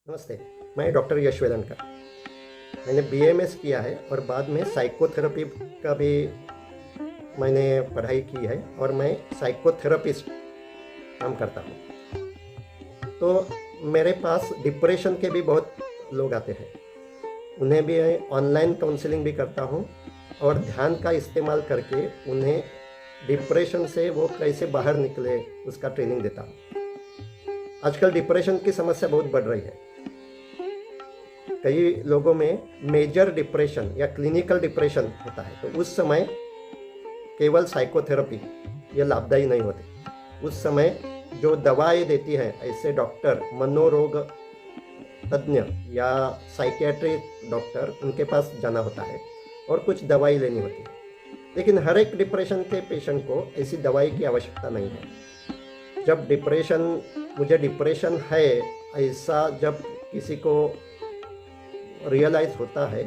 नमस्ते। मैं डॉक्टर यश वेलनकर। मैंने बीएमएस किया है और बाद में साइकोथेरेपी का भी मैंने पढ़ाई की है और मैं साइकोथेरेपिस्ट काम करता हूँ। तो मेरे पास डिप्रेशन के भी बहुत लोग आते हैं। उन्हें भी ऑनलाइन काउंसलिंग भी करता हूँ और ध्यान का इस्तेमाल करके उन्हें डिप्रेशन से वो कैसे बाहर निकले उसका ट्रेनिंग देता हूँ। आजकल डिप्रेशन की समस्या बहुत बढ़ रही है। कई लोगों में मेजर डिप्रेशन या क्लिनिकल डिप्रेशन होता है, तो उस समय केवल साइकोथेरेपी ये लाभदायी नहीं होती। उस समय जो दवाएं देती हैं ऐसे डॉक्टर, मनोरोग तज्ञ या साइकियाट्रिक डॉक्टर, उनके पास जाना होता है और कुछ दवाई लेनी होती है। लेकिन हर एक डिप्रेशन के पेशेंट को ऐसी दवाई की आवश्यकता नहीं है। जब मुझे डिप्रेशन है ऐसा जब किसी को रियलाइज होता है,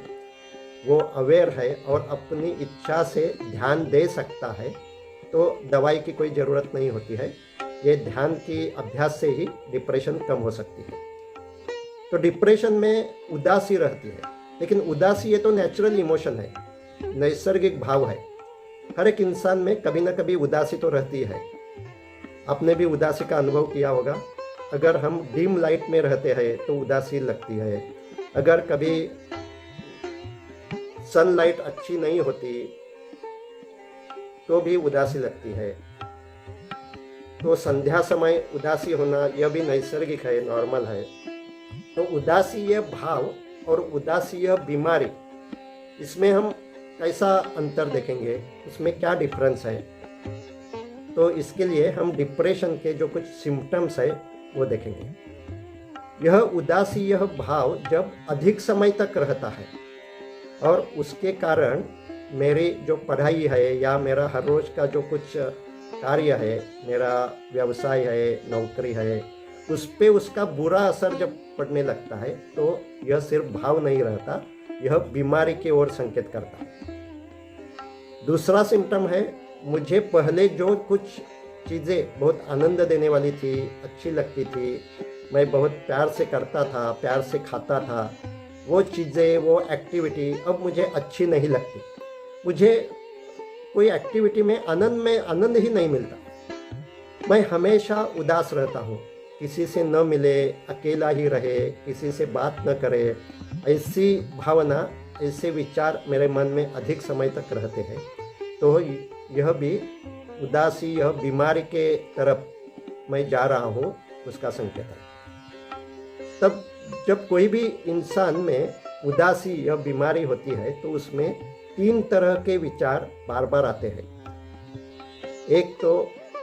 वो अवेयर है और अपनी इच्छा से ध्यान दे सकता है, तो दवाई की कोई ज़रूरत नहीं होती है। ये ध्यान की अभ्यास से ही डिप्रेशन कम हो सकती है। तो डिप्रेशन में उदासी रहती है, लेकिन उदासी ये तो नेचुरल इमोशन है, नैसर्गिक भाव है। हर एक इंसान में कभी ना कभी उदासी तो रहती है। आपने भी उदासी का अनुभव किया होगा। अगर हम डिम लाइट में रहते हैं तो उदासी लगती है। अगर कभी सनलाइट अच्छी नहीं होती तो भी उदासी लगती है। तो संध्या समय उदासी होना यह भी नैसर्गिक है, नॉर्मल है। तो उदासी यह भाव और उदासी यह बीमारी, इसमें हम कैसा अंतर देखेंगे, उसमें क्या डिफरेंस है। तो इसके लिए हम डिप्रेशन के जो कुछ सिम्टम्स है वो देखेंगे। यह उदासी, यह भाव जब अधिक समय तक रहता है और उसके कारण मेरी जो पढ़ाई है या मेरा हर रोज़ का जो कुछ कार्य है, मेरा व्यवसाय है, नौकरी है, उस पे उसका बुरा असर जब पड़ने लगता है, तो यह सिर्फ भाव नहीं रहता, यह बीमारी की ओर संकेत करता है। दूसरा सिम्टम है, मुझे पहले जो कुछ चीज़ें बहुत आनंद देने वाली थी, अच्छी लगती थी, मैं बहुत प्यार से करता था, प्यार से खाता था, वो चीज़ें, वो एक्टिविटी अब मुझे अच्छी नहीं लगती। मुझे कोई एक्टिविटी में आनंद ही नहीं मिलता। मैं हमेशा उदास रहता हूँ, किसी से न मिले, अकेला ही रहे, किसी से बात न करे, ऐसी भावना, ऐसे विचार मेरे मन में अधिक समय तक रहते हैं। तो यह भी उदासी, यह बीमारी के तरफ मैं जा रहा हूँ, उसका संकेत है। तब जब कोई भी इंसान में उदासी या बीमारी होती है तो उसमें 3 तरह के विचार बार बार आते हैं। एक तो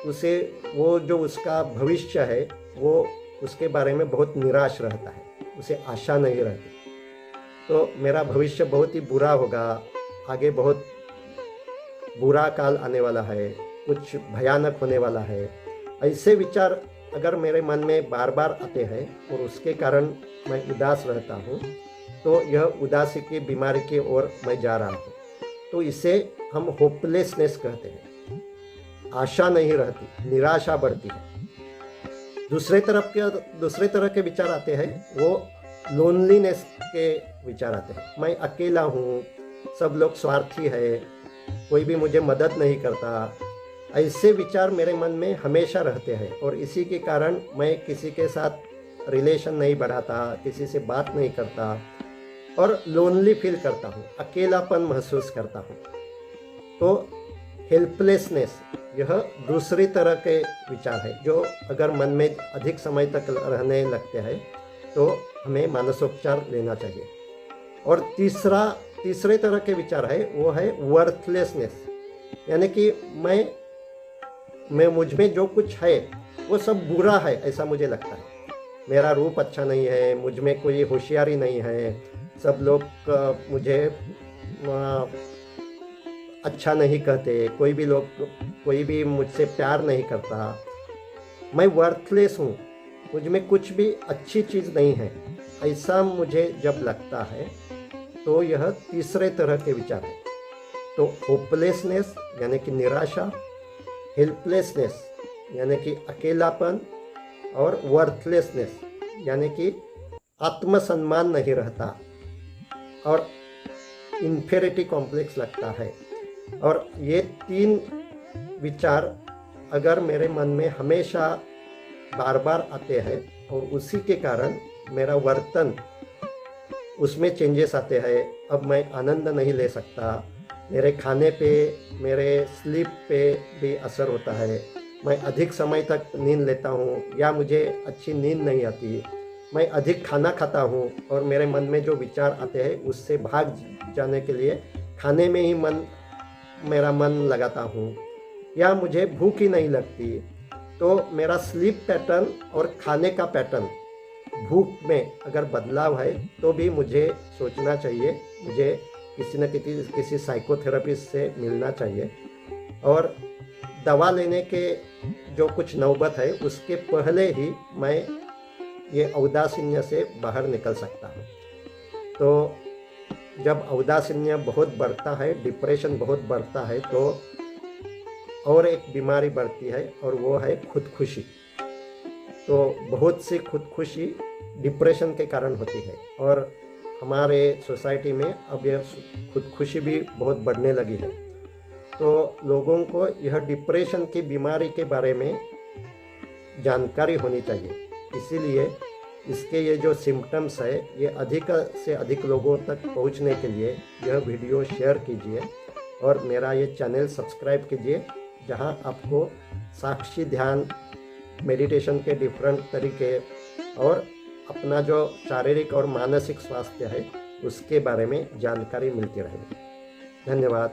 उसे वो जो उसका भविष्य है वो उसके बारे में बहुत निराश रहता है, उसे आशा नहीं रहती। तो मेरा भविष्य बहुत ही बुरा होगा, आगे बहुत बुरा काल आने वाला है, कुछ भयानक होने वाला है। ऐसे विचार अगर मेरे मन में बार बार आते हैं और उसके कारण मैं उदास रहता हूँ, तो यह उदासी की बीमारी की ओर मैं जा रहा हूँ। तो इसे हम होपलेसनेस कहते हैं। आशा नहीं रहती, निराशा बढ़ती है। दूसरे तरह के विचार आते हैं, वो लोनलीनेस के विचार आते हैं। मैं अकेला हूँ, सब लोग स्वार्थी है, कोई भी मुझे मदद नहीं करता। ऐसे विचार मेरे मन में हमेशा रहते हैं और इसी के कारण मैं किसी के साथ रिलेशन नहीं बढ़ाता, किसी से बात नहीं करता और लोनली फील करता हूँ, अकेलापन महसूस करता हूँ। तो हेल्पलेसनेस, यह दूसरी तरह के विचार है जो अगर मन में अधिक समय तक रहने लगते हैं तो हमें मानसोपचार लेना चाहिए। और तीसरे तरह के विचार है, वो है वर्थलेसनेस, यानी कि मुझ में जो कुछ है वो सब बुरा है ऐसा मुझे लगता है। मेरा रूप अच्छा नहीं है, मुझ में कोई होशियारी नहीं है, सब लोग मुझे अच्छा नहीं कहते, कोई भी मुझसे प्यार नहीं करता, मैं वर्थलेस हूँ, मुझ में कुछ भी अच्छी चीज़ नहीं है, ऐसा मुझे जब लगता है तो यह तीसरे तरह के विचार है। तो होपलेसनेस यानी कि निराशा, हेल्पलेसनेस यानी कि अकेलापन और वर्थलेसनेस यानी कि आत्मसम्मान नहीं रहता और इन्फेरिटी कॉम्प्लेक्स लगता है। और ये 3 विचार अगर मेरे मन में हमेशा बार बार आते हैं और उसी के कारण मेरा वर्तन उसमें चेंजेस आते हैं। अब मैं आनंद नहीं ले सकता, मेरे खाने पे, मेरे स्लीप पे भी असर होता है, मैं अधिक समय तक नींद लेता हूँ या मुझे अच्छी नींद नहीं आती, मैं अधिक खाना खाता हूँ और मेरे मन में जो विचार आते हैं उससे भाग जाने के लिए खाने में ही मेरा मन लगाता हूँ, या मुझे भूख ही नहीं लगती। तो मेरा स्लीप पैटर्न और खाने का पैटर्न, भूख में अगर बदलाव है तो भी मुझे सोचना चाहिए, मुझे किसी न किसी साइकोथेरेपिस्ट से मिलना चाहिए। और दवा लेने के जो कुछ नौबत है उसके पहले ही मैं ये औदासीन्य से बाहर निकल सकता हूँ। तो जब औदासीन्य बहुत बढ़ता है, डिप्रेशन बहुत बढ़ता है, तो और एक बीमारी बढ़ती है और वो है खुदकुशी। तो बहुत सी खुदकुशी डिप्रेशन के कारण होती है और हमारे सोसाइटी में अब यह खुदकुशी भी बहुत बढ़ने लगी है। तो लोगों को यह डिप्रेशन की बीमारी के बारे में जानकारी होनी चाहिए, इसीलिए इसके ये जो सिम्टम्स है ये अधिक से अधिक लोगों तक पहुंचने के लिए यह वीडियो शेयर कीजिए और मेरा ये चैनल सब्सक्राइब कीजिए, जहां आपको साक्षी ध्यान, मेडिटेशन के डिफरेंट तरीके और अपना जो शारीरिक और मानसिक स्वास्थ्य है उसके बारे में जानकारी मिलती रहेगी। धन्यवाद।